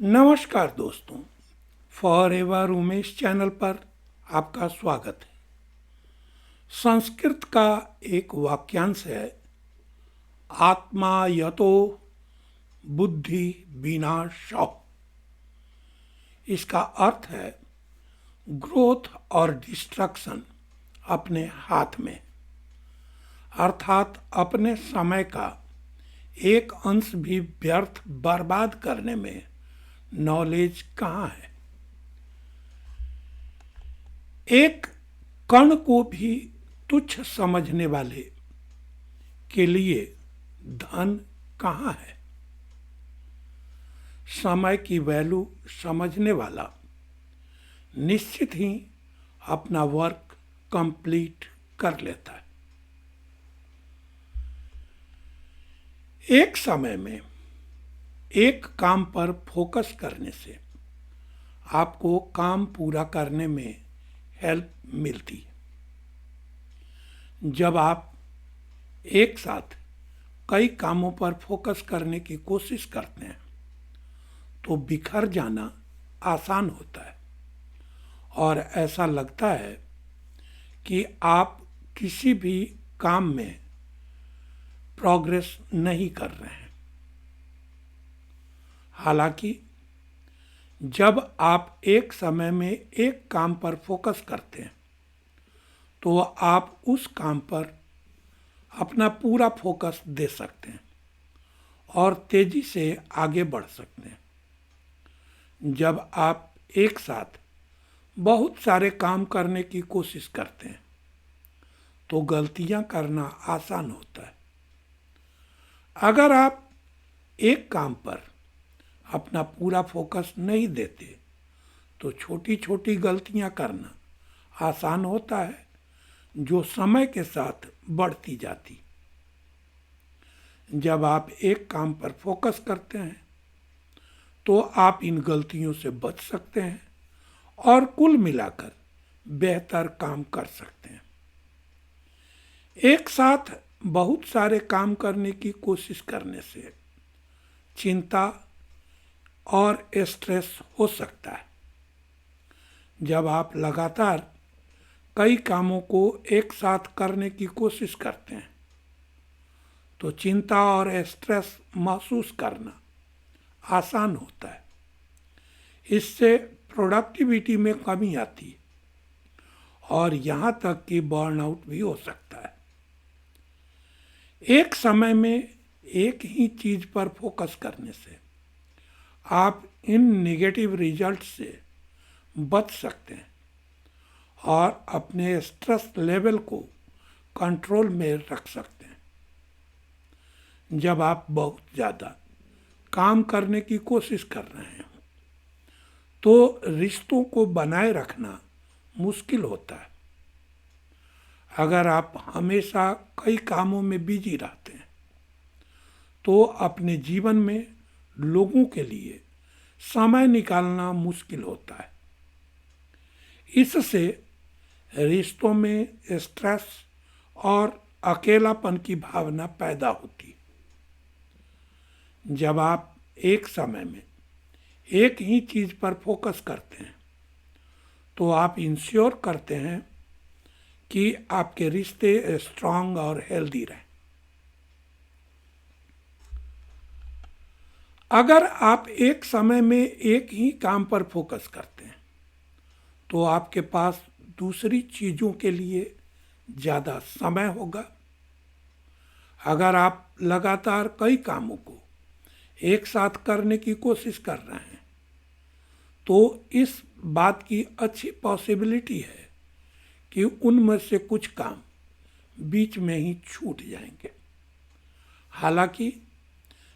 नमस्कार दोस्तों, for ever Umesh channel पर आपका स्वागत है। संस्कृत का एक वाक्यांश है, आत्मा यतो बुद्धि विनाशौ। इसका अर्थ है ग्रोथ और डिस्ट्रक्शन अपने हाथ में, अर्थात अपने समय का एक अंश भी व्यर्थ बर्बाद करने में नॉलेज कहाँ है। एक कण को भी तुच्छ समझने वाले के लिए धन कहाँ है। समय की वैल्यू समझने वाला निश्चित ही अपना वर्क कंप्लीट कर लेता है। एक समय में एक काम पर फोकस करने से आपको काम पूरा करने में हेल्प मिलती है। जब आप एक साथ कई कामों पर फोकस करने की कोशिश करते हैं तो बिखर जाना आसान होता है और ऐसा लगता है कि आप किसी भी काम में प्रोग्रेस नहीं कर रहे हैं। हालांकि जब आप एक समय में एक काम पर फोकस करते हैं तो आप उस काम पर अपना पूरा फोकस दे सकते हैं और तेजी से आगे बढ़ सकते हैं। जब आप एक साथ बहुत सारे काम करने की कोशिश करते हैं तो गलतियां करना आसान होता है। अगर आप एक काम पर अपना पूरा फोकस नहीं देते तो छोटी छोटी गलतियां करना आसान होता है, जो समय के साथ बढ़ती जाती। जब आप एक काम पर फोकस करते हैं तो आप इन गलतियों से बच सकते हैं और कुल मिलाकर बेहतर काम कर सकते हैं। एक साथ बहुत सारे काम करने की कोशिश करने से चिंता और स्ट्रेस हो सकता है। जब आप लगातार कई कामों को एक साथ करने की कोशिश करते हैं तो चिंता और स्ट्रेस महसूस करना आसान होता है। इससे प्रोडक्टिविटी में कमी आती है और यहाँ तक कि बर्नआउट भी हो सकता है। एक समय में एक ही चीज पर फोकस करने से आप इन नेगेटिव रिजल्ट से बच सकते हैं और अपने स्ट्रेस लेवल को कंट्रोल में रख सकते हैं। जब आप बहुत ज़्यादा काम करने की कोशिश कर रहे हैं तो रिश्तों को बनाए रखना मुश्किल होता है। अगर आप हमेशा कई कामों में बिजी रहते हैं तो अपने जीवन में लोगों के लिए समय निकालना मुश्किल होता है। इससे रिश्तों में स्ट्रेस और अकेलापन की भावना पैदा होती है। जब आप एक समय में एक ही चीज पर फोकस करते हैं तो आप इंश्योर करते हैं कि आपके रिश्ते स्ट्रांग और हेल्दी रहें। अगर आप एक समय में एक ही काम पर फोकस करते हैं तो आपके पास दूसरी चीज़ों के लिए ज़्यादा समय होगा। अगर आप लगातार कई कामों को एक साथ करने की कोशिश कर रहे हैं तो इस बात की अच्छी पॉसिबिलिटी है कि उनमें से कुछ काम बीच में ही छूट जाएंगे। हालांकि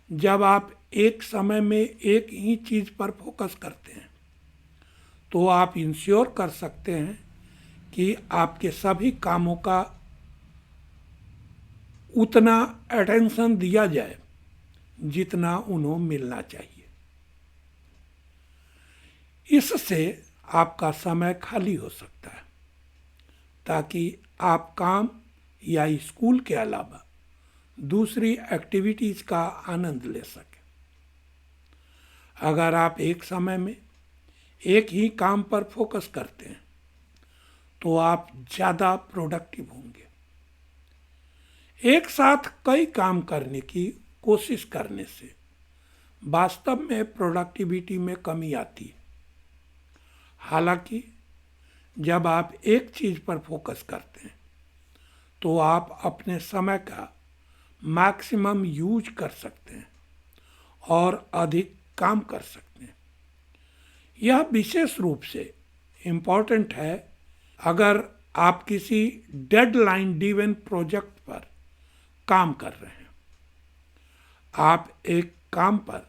जब आप एक समय में एक ही चीज पर फोकस करते हैं तो आप इंश्योर कर सकते हैं कि आपके सभी कामों का उतना अटेंशन दिया जाए जितना उन्हें मिलना चाहिए। इससे आपका समय खाली हो सकता है ताकि आप काम या स्कूल के अलावा दूसरी एक्टिविटीज का आनंद ले सकें। अगर आप एक समय में एक ही काम पर फोकस करते हैं तो आप ज़्यादा प्रोडक्टिव होंगे। एक साथ कई काम करने की कोशिश करने से वास्तव में प्रोडक्टिविटी में कमी आती है। हालांकि जब आप एक चीज़ पर फोकस करते हैं तो आप अपने समय का मैक्सिमम यूज कर सकते हैं और अधिक काम कर सकते हैं। यह विशेष रूप से इम्पॉर्टेंट है अगर आप किसी डेडलाइन ड्रिवन प्रोजेक्ट पर काम कर रहे हैं। आप एक काम पर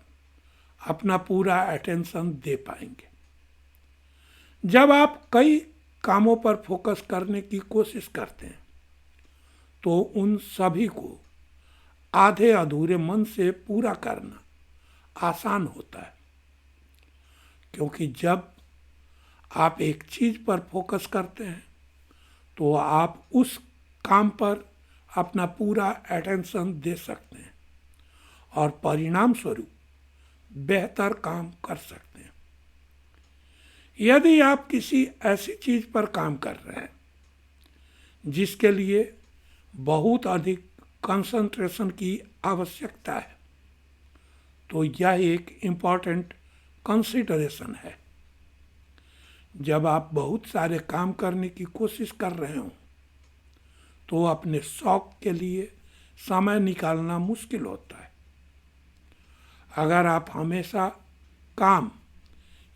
अपना पूरा अटेंशन दे पाएंगे। जब आप कई कामों पर फोकस करने की कोशिश करते हैं तो उन सभी को आधे अधूरे मन से पूरा करना आसान होता है, क्योंकि जब आप एक चीज़ पर फोकस करते हैं तो आप उस काम पर अपना पूरा अटेंशन दे सकते हैं और परिणाम स्वरूप बेहतर काम कर सकते हैं। यदि आप किसी ऐसी चीज़ पर काम कर रहे हैं जिसके लिए बहुत अधिक कंसंट्रेशन की आवश्यकता है तो यह एक इम्पॉर्टेंट कंसिडरेशन है। जब आप बहुत सारे काम करने की कोशिश कर रहे हों तो अपने शौक के लिए समय निकालना मुश्किल होता है। अगर आप हमेशा काम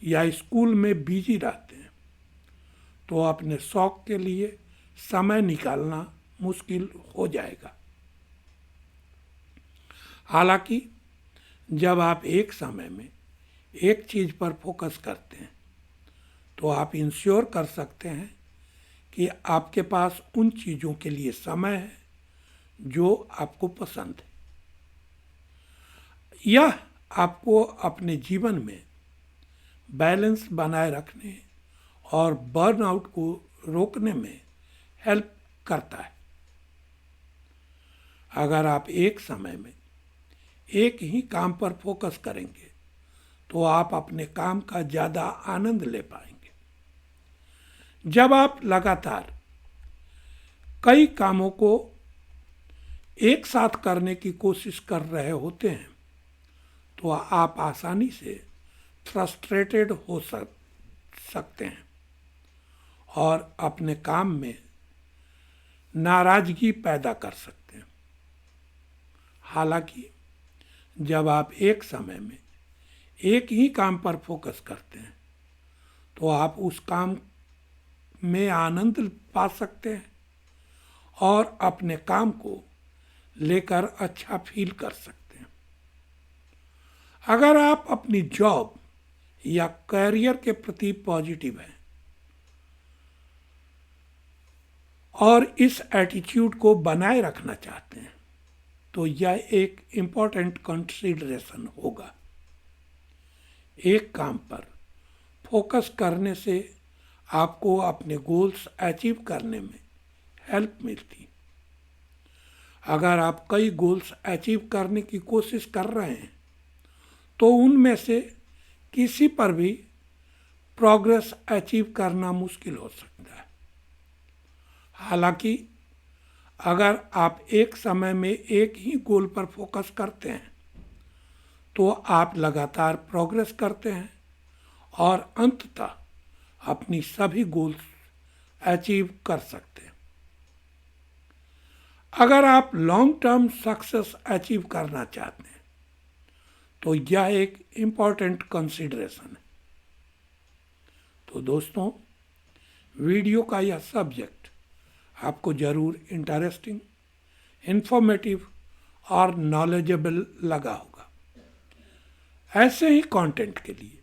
या स्कूल में बिजी रहते हैं तो अपने शौक के लिए समय निकालना मुश्किल हो जाएगा। हालांकि जब आप एक समय में एक चीज़ पर फोकस करते हैं तो आप इंश्योर कर सकते हैं कि आपके पास उन चीज़ों के लिए समय है जो आपको पसंद है। यह आपको अपने जीवन में बैलेंस बनाए रखने और बर्नआउट को रोकने में हेल्प करता है। अगर आप एक समय में एक ही काम पर फोकस करेंगे तो आप अपने काम का ज़्यादा आनंद ले पाएंगे। जब आप लगातार कई कामों को एक साथ करने की कोशिश कर रहे होते हैं तो आप आसानी से फ्रस्ट्रेटेड हो सकते हैं और अपने काम में नाराजगी पैदा कर सकते हैं। हालांकि जब आप एक समय में एक ही काम पर फोकस करते हैं तो आप उस काम में आनंद पा सकते हैं और अपने काम को लेकर अच्छा फील कर सकते हैं। अगर आप अपनी जॉब या करियर के प्रति पॉजिटिव हैं और इस एटीट्यूड को बनाए रखना चाहते हैं तो यह एक इम्पॉर्टेंट कंसिडरेशन होगा। एक काम पर फोकस करने से आपको अपने गोल्स अचीव करने में हेल्प मिलती। अगर आप कई गोल्स अचीव करने की कोशिश कर रहे हैं तो उनमें से किसी पर भी प्रोग्रेस अचीव करना मुश्किल हो सकता है। हालांकि अगर आप एक समय में एक ही गोल पर फोकस करते हैं तो आप लगातार प्रोग्रेस करते हैं और अंततः अपनी सभी गोल्स अचीव कर सकते हैं। अगर आप लॉन्ग टर्म सक्सेस अचीव करना चाहते हैं तो यह एक इम्पॉर्टेंट कंसिडरेशन है। तो दोस्तों, वीडियो का यह सब्जेक्ट आपको ज़रूर इंटरेस्टिंग, इन्फॉर्मेटिव और नॉलेजेबल लगा होगा। ऐसे ही कंटेंट के लिए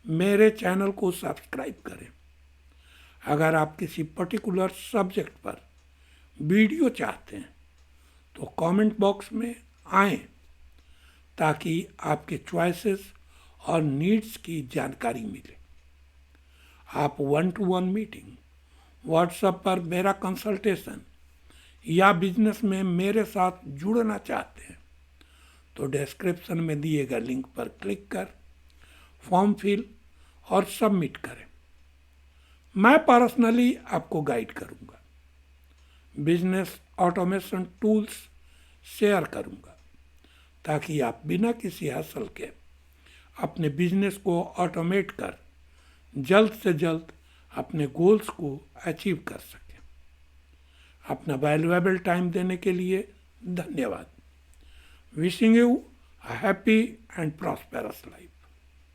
मेरे चैनल को सब्सक्राइब करें। अगर आप किसी पर्टिकुलर सब्जेक्ट पर वीडियो चाहते हैं तो कमेंट बॉक्स में आएं ताकि आपके चॉइसेस और नीड्स की जानकारी मिले। आप 1-to-1 मीटिंग, व्हाट्सएप पर मेरा कंसल्टेशन या बिजनेस में मेरे साथ जुड़ना चाहते हैं तो डिस्क्रिप्शन में दिए गए लिंक पर क्लिक कर फॉर्म फिल और सबमिट करें। मैं पर्सनली आपको गाइड करूंगा, बिजनेस ऑटोमेशन टूल्स शेयर करूंगा, ताकि आप बिना किसी हासिल के अपने बिजनेस को ऑटोमेट कर जल्द से जल्द अपने गोल्स को अचीव कर सकें। अपना वैल्यूएबल टाइम देने के लिए धन्यवाद। Wishing you a happy and prosperous life.